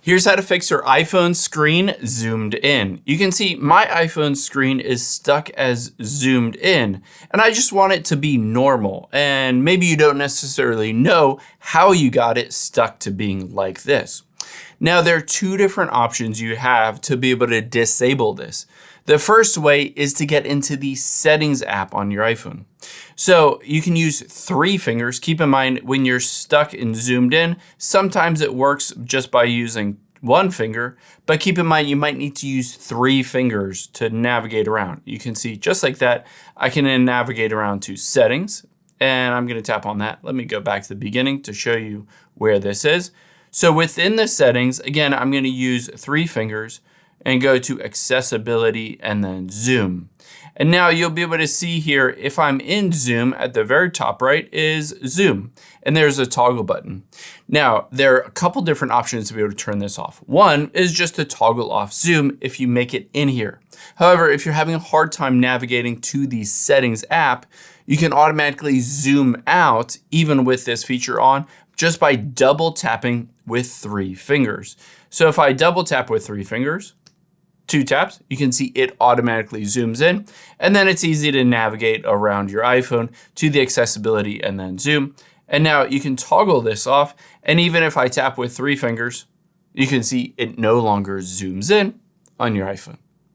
Here's how to fix your iPhone screen zoomed in. You can see my iPhone screen is stuck as zoomed in, and I just want it to be normal. And maybe you don't necessarily know how you got it stuck to being like this. Now, there are two different options you have to be able to disable this. The first way is to get into the Settings app on your iPhone. So you can use 3 fingers. Keep in mind, when you're stuck and zoomed in, sometimes it works just by using 1 finger, but keep in mind you might need to use 3 fingers to navigate around. You can see just like that, I can then navigate around to Settings, and I'm going to tap on that. Let me go back to the beginning to show you where this is. So within the settings, again, I'm going to use 3 fingers and go to Accessibility and then Zoom. And now you'll be able to see here, if I'm in Zoom, at the very top right is Zoom, and there's a toggle button. Now, there are a couple different options to be able to turn this off. One is just to toggle off Zoom if you make it in here. However, if you're having a hard time navigating to the Settings app, you can automatically zoom out, even with this feature on, just by double tapping with 3 fingers. So if I double tap with 3 fingers, 2 taps, you can see it automatically zooms in, and then it's easy to navigate around your iPhone to the accessibility and then zoom. And now you can toggle this off, and even if I tap with 3 fingers, you can see it no longer zooms in on your iPhone.